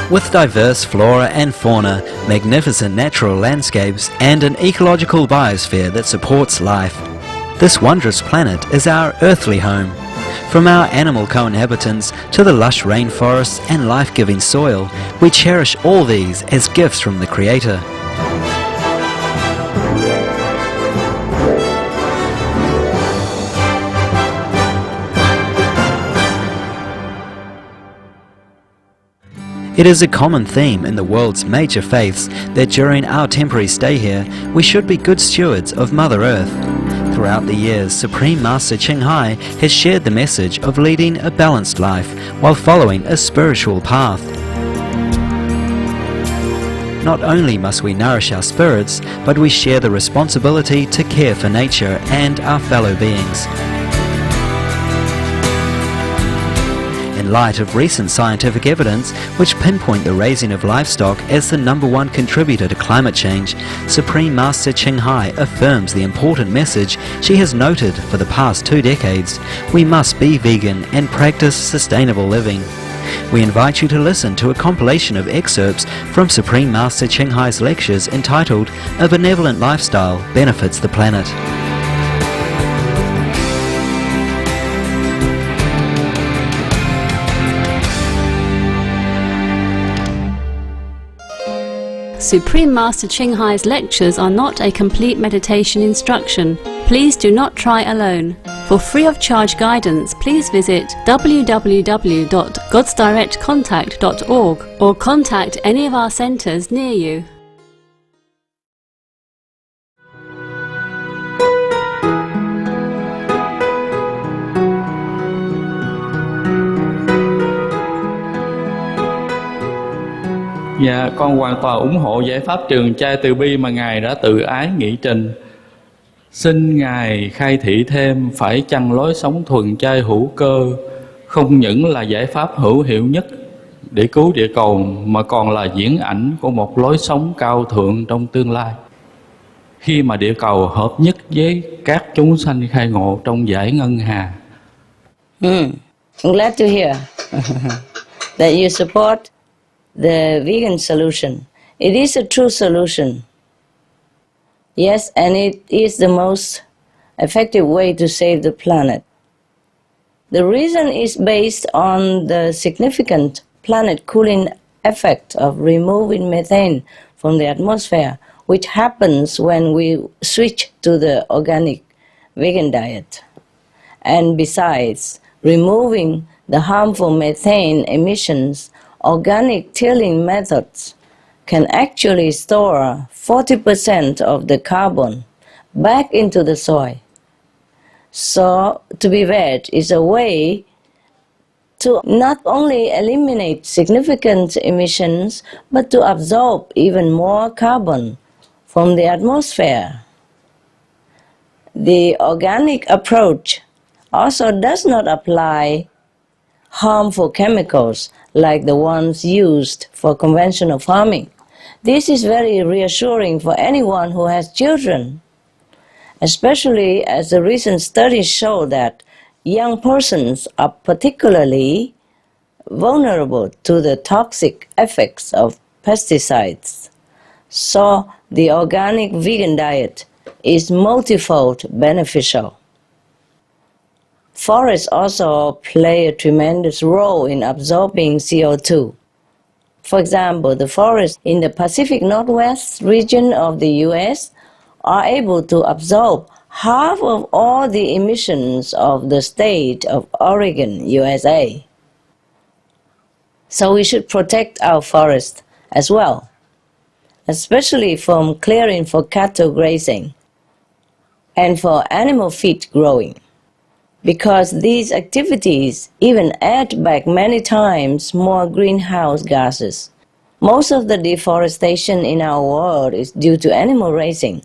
With diverse flora and fauna, magnificent natural landscapes, and an ecological biosphere that supports life, this wondrous planet is our earthly home. From our animal co-inhabitants to the lush rainforests and life-giving soil, we cherish all these as gifts from the Creator. It is a common theme in the world's major faiths that during our temporary stay here, we should be good stewards of Mother Earth. Throughout the years, Supreme Master Ching Hai has shared the message of leading a balanced life while following a spiritual path. Not only must we nourish our spirits, but we share the responsibility to care for nature and our fellow beings. In light of recent scientific evidence which pinpoint the raising of livestock as the #1 contributor to climate change, Supreme Master Ching Hai affirms the important message she has noted for the past 2 decades. We must be vegan and practice sustainable living. We invite you to listen to a compilation of excerpts from Supreme Master Ching Hai's lectures entitled A Benevolent Lifestyle Benefits the Planet. Supreme Master Ching Hai's lectures are not a complete meditation instruction. Please do not try alone. For free of charge guidance, please visit www.godsdirectcontact.org or contact any of our centers near you. Dạ, con hoàn toàn ủng hộ giải pháp trường trai từ bi mà Ngài đã tự ái nghị trình. Xin Ngài khai thị thêm phải chăng lối sống thuần chay hữu cơ không những là giải pháp hữu hiệu nhất để cứu địa cầu mà còn là diễn ảnh của một lối sống cao thượng trong tương lai. Khi mà địa cầu hợp nhất với các chúng sanh khai ngộ trong giải ngân hà. I'm glad to hear that you support the vegan solution. It is a true solution. Yes, and it is the most effective way to save the planet. The reason is based on the significant planet cooling effect of removing methane from the atmosphere, which happens when we switch to the organic vegan diet. And besides, removing the harmful methane emissions, organic tilling methods can actually store 40% of the carbon back into the soil. So, to be veg is a way to not only eliminate significant emissions, but to absorb even more carbon from the atmosphere. The organic approach also does not apply harmful chemicals like the ones used for conventional farming. This is very reassuring for anyone who has children, especially as the recent studies show that young persons are particularly vulnerable to the toxic effects of pesticides. So the organic vegan diet is multifold beneficial. Forests also play a tremendous role in absorbing CO2. For example, the forests in the Pacific Northwest region of the US are able to absorb half of all the emissions of the state of Oregon, USA. So we should protect our forests as well, especially from clearing for cattle grazing and for animal feed growing, because these activities even add back many times more greenhouse gases. Most of the deforestation in our world is due to animal raising,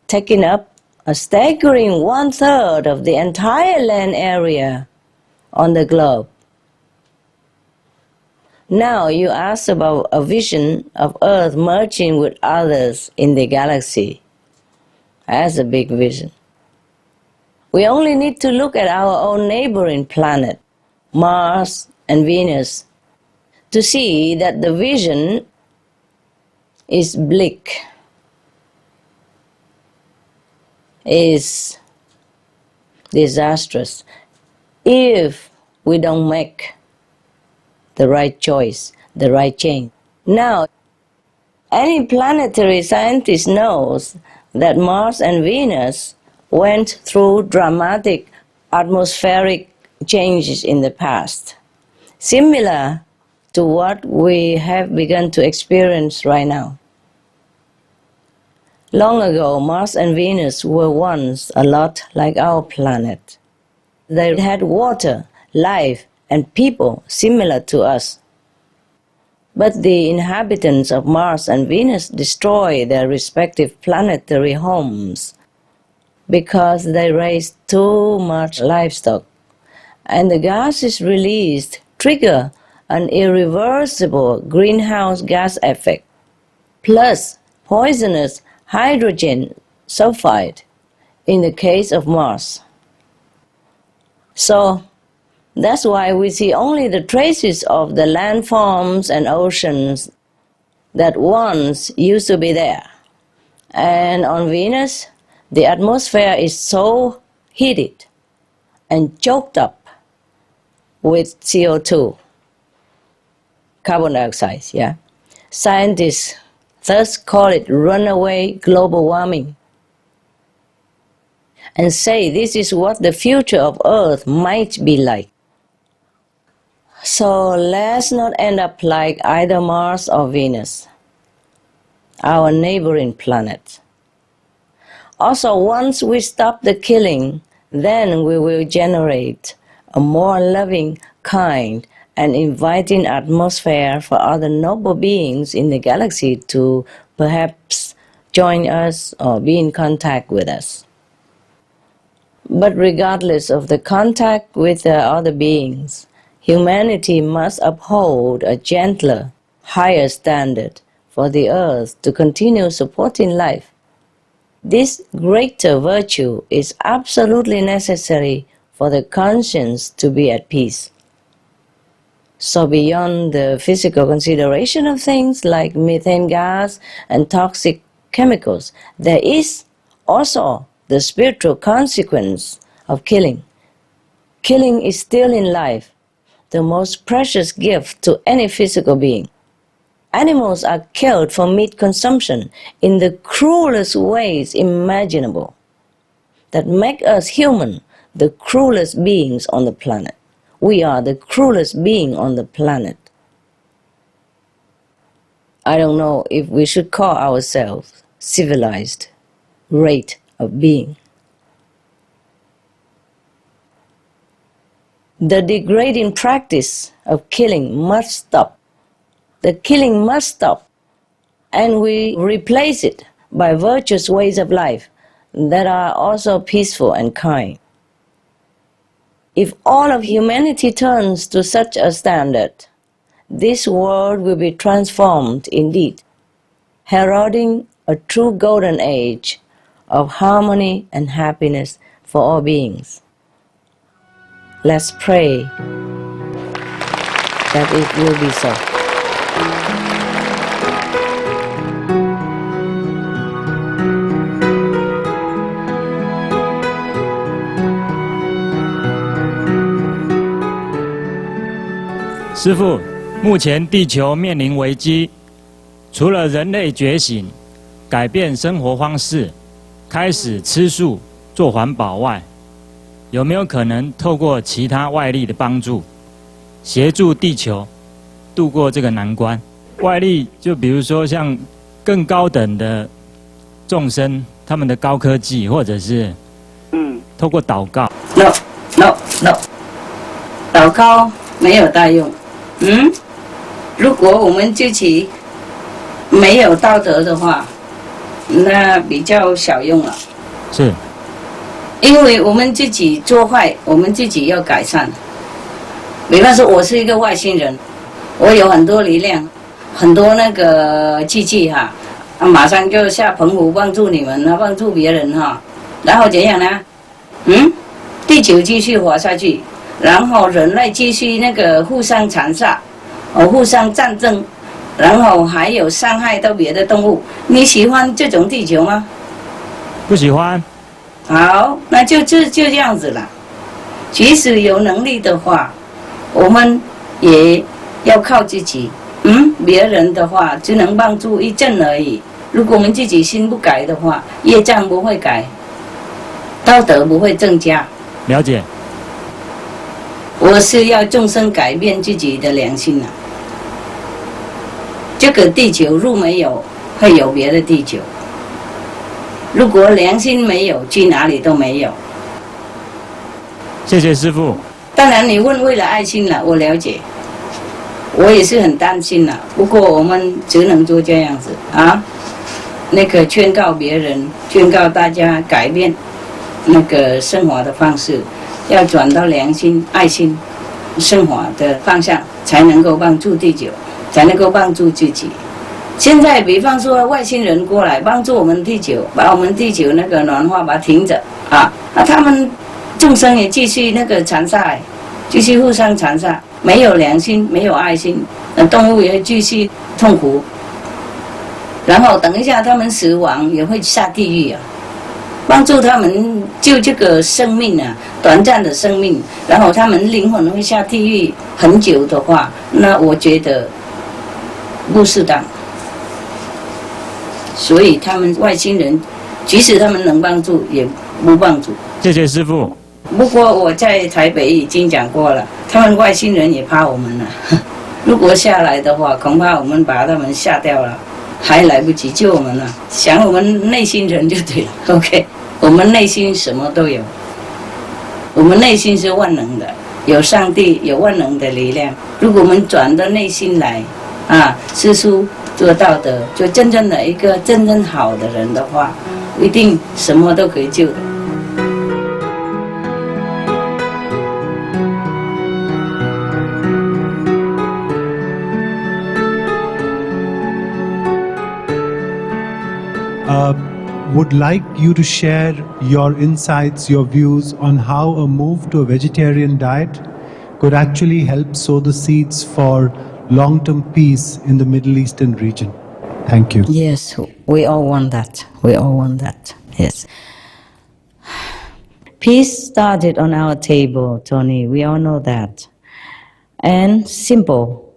taking up a staggering 1/3 of the entire land area on the globe. Now you ask about a vision of Earth merging with others in the galaxy. That's a big vision. We only need to look at our own neighboring planet, Mars and Venus, to see that the vision is bleak, is disastrous if we don't make the right choice, the right change. Now, any planetary scientist knows that Mars and Venus went through dramatic atmospheric changes in the past, similar to what we have begun to experience right now. Long ago, Mars and Venus were once a lot like our planet. They had water, life, and people similar to us. But the inhabitants of Mars and Venus destroy their respective planetary homes because they raise too much livestock, and the gases released trigger an irreversible greenhouse gas effect, plus poisonous hydrogen sulfide in the case of Mars. So that's why we see only the traces of the landforms and oceans that once used to be there. And on Venus, the atmosphere is so heated and choked up with CO2, carbon dioxide, yeah. Scientists thus call it runaway global warming and say this is what the future of Earth might be like. So let's not end up like either Mars or Venus, our neighboring planet. Also, once we stop the killing, then we will generate a more loving, kind, and inviting atmosphere for other noble beings in the galaxy to perhaps join us or be in contact with us. But regardless of the contact with the other beings, humanity must uphold a gentler, higher standard for the earth to continue supporting life. This greater virtue is absolutely necessary for the conscience to be at peace. So beyond the physical consideration of things like methane gas and toxic chemicals, there is also the spiritual consequence of killing. Killing is still in life the most precious gift to any physical being. Animals are killed for meat consumption in the cruelest ways imaginable that make us human the cruelest beings on the planet. We are the cruelest being on the planet. I don't know if we should call ourselves civilized rate of being. The degrading practice of killing must stop. The killing must stop, and we replace it by virtuous ways of life that are also peaceful and kind. If all of humanity turns to such a standard, this world will be transformed indeed, heralding a true golden age of harmony and happiness for all beings. Let's pray that it will be so.师父，目前地球面临危机，除了人类觉醒、改变生活方式、开始吃素、做环保外，有没有可能透过其他外力的帮助，协助地球度过这个难关？外力就比如说像更高等的众生，他们的高科技，或者是透过祷告。No， 祷告没有大用。如果我们自己没有道德的话，那比较小用了。是。因为我们自己做坏，我们自己要改善。比方说，我是一个外星人，我有很多力量，很多那个机器哈，马上就下澎湖帮助你们，帮助别人哈，然后怎样呢？地球继续活下去，然后人类继续那个互相残杀，互相战争，然后还有伤害到别的动物。你喜欢这种地球吗？不喜欢。好，那就这样子了。即使有能力的话，我们也要靠自己。别人的话只能帮助一阵而已。如果我们自己心不改的话，业障不会改，道德不会增加。了解。我是要众生改变自己的良心啊。这个地球如没有，会有别的地球。如果良心没有，去哪里都没有。谢谢师父。当然，你问为了爱心了，我了解。我也是很担心了，不过我们只能做这样子啊。那个劝告别人，劝告大家改变那个生活的方式，要转到良心、爱心生活的方向，才能够帮助地球，才能够帮助自己。现在，比方说外星人过来帮助我们地球，把我们地球那个暖化把它停着啊，他们众生也继续那个残杀，继续互相残杀。没有良心，没有爱心，动物也会继续痛苦。然后等一下他们死亡也会下地狱啊，帮助他们救这个生命啊，短暂的生命，然后他们灵魂会下地狱很久的话，那我觉得不适当。所以他们外星人，即使他们能帮助，也不帮助。谢谢师父。不过我在台北已经讲过了，他们外星人也怕我们了。如果下来的话，恐怕我们把他们吓掉了，还来不及救我们了。想我们内心人就对了。OK， 我们内心什么都有，我们内心是万能的，有上帝，有万能的力量。如果我们转到内心来，知书做道德，就真正的一个真正好的人的话，一定什么都可以救的。Would like you to share your insights, your views on how a move to a vegetarian diet could actually help sow the seeds for long-term peace in the Middle Eastern region. Thank you. Yes, we all want that. We all want that. Yes. Peace started on our table, Tony. We all know that. And simple.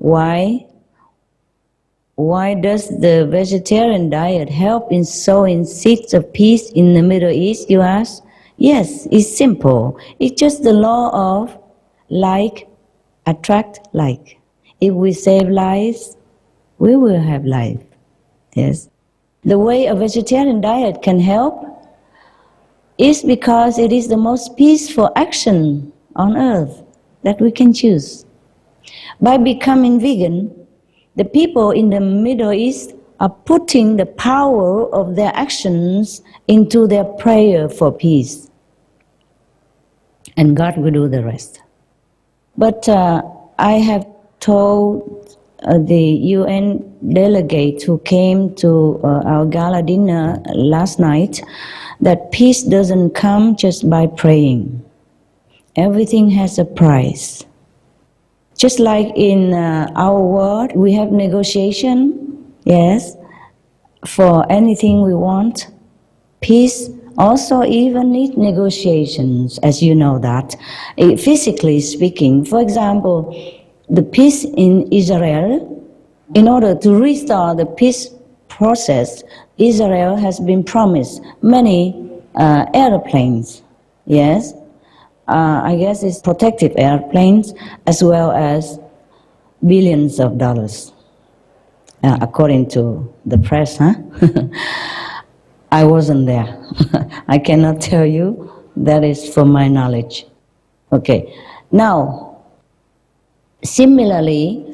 Why does the vegetarian diet help in sowing seeds of peace in the Middle East, you ask? Yes, it's simple. It's just the law of like attract like. If we save lives, we will have life. Yes. The way a vegetarian diet can help is because it is the most peaceful action on earth that we can choose. By becoming vegan, the people in the Middle East are putting the power of their actions into their prayer for peace. And God will do the rest. But I have told the UN delegate who came to our gala dinner last night that peace doesn't come just by praying. Everything has a price. Just like in our world, we have negotiation, yes, for anything we want. Peace also even needs negotiations, as you know that. Physically speaking, for example, the peace in Israel, in order to restart the peace process, Israel has been promised many airplanes, yes. I guess it's protective airplanes as well as billions of dollars, according to the press, huh? I wasn't there. I cannot tell you. That is from my knowledge. Okay. Now, similarly,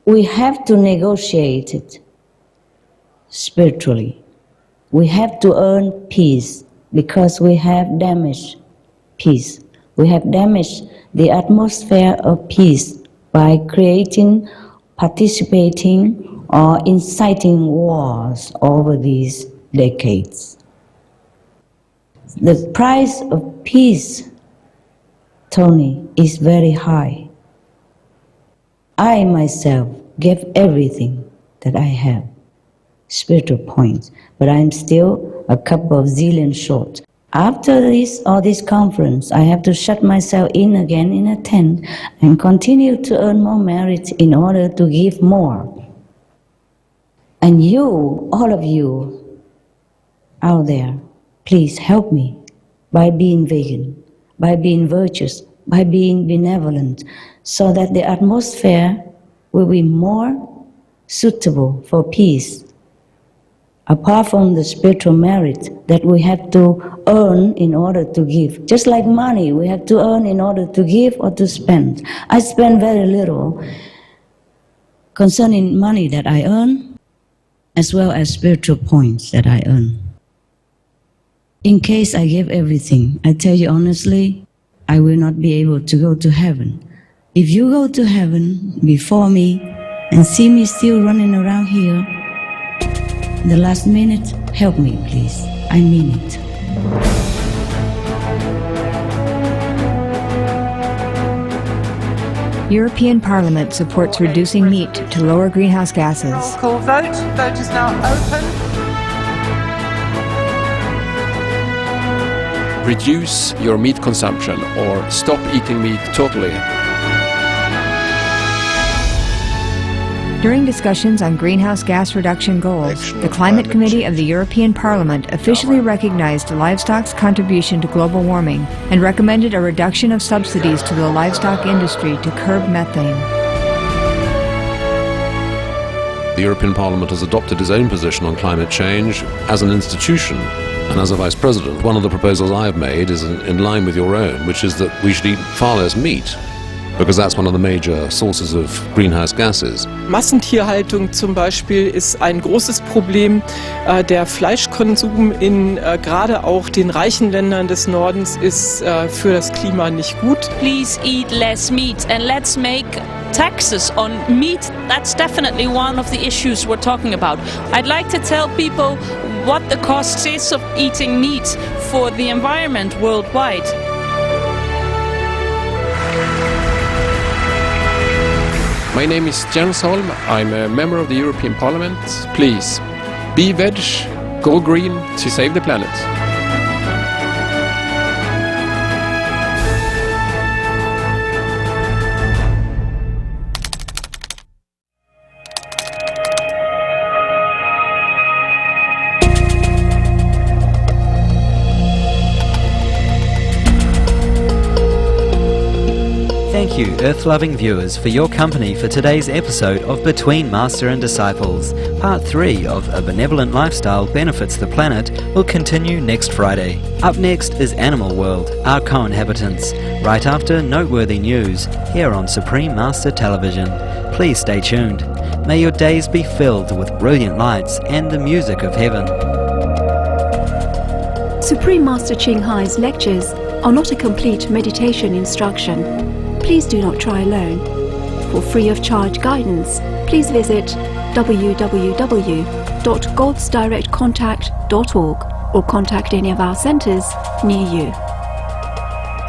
we have to negotiate it spiritually. We have to earn peace because we have damaged peace. We have damaged the atmosphere of peace by creating, participating, or inciting wars over these decades. The price of peace, Tony, is very high. I myself give everything that I have, spiritual points, but I'm still a couple of zillion short. After this conference, I have to shut myself in again in a tent and continue to earn more merit in order to give more. And you, all of you out there, please help me by being vegan, by being virtuous, by being benevolent, so that the atmosphere will be more suitable for peace. Apart from the spiritual merit that we have to earn in order to give. Just like money, we have to earn in order to give or to spend. I spend very little concerning money that I earn, as well as spiritual points that I earn. In case I give everything, I tell you honestly, I will not be able to go to heaven. If you go to heaven before me and see me still running around here, the last minute, help me, please. I mean it. European Parliament supports reducing meat to lower greenhouse gases. Roll call vote. Vote is now open. Reduce your meat consumption or stop eating meat totally. During discussions on greenhouse gas reduction goals, the Climate Committee of the European Parliament officially recognized livestock's contribution to global warming and recommended a reduction of subsidies to the livestock industry to curb methane. The European Parliament has adopted its own position on climate change as an institution. And as a Vice President, one of the proposals I have made is in line with your own, which is that we should eat far less meat, because that's one of the major sources of greenhouse gases. Massentierhaltung zum Beispiel ist ein großes Problem. Der Fleischkonsum in gerade auch den reichen Ländern des Nordens ist für das Klima nicht gut. Please eat less meat and let's make taxes on meat. That's definitely one of the issues we're talking about. I'd like to tell people what the cost is of eating meat for the environment worldwide. My name is Jens Holm. I'm a member of the European Parliament. Please, be veg, go green to save the planet. Thank you, Earth-loving viewers, for your company for today's episode of Between Master and Disciples. Part 3 of A Benevolent Lifestyle Benefits the Planet will continue next Friday. Up next is Animal World, our co-inhabitants, right after noteworthy news here on Supreme Master Television. Please stay tuned. May your days be filled with brilliant lights and the music of heaven. Supreme Master Ching Hai's lectures are not a complete meditation instruction. Please do not try alone. For free of charge guidance, please visit www.godsdirectcontact.org or contact any of our centres near you.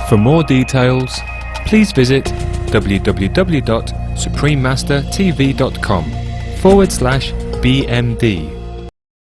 For more details, please visit www.suprememastertv.com/BMD.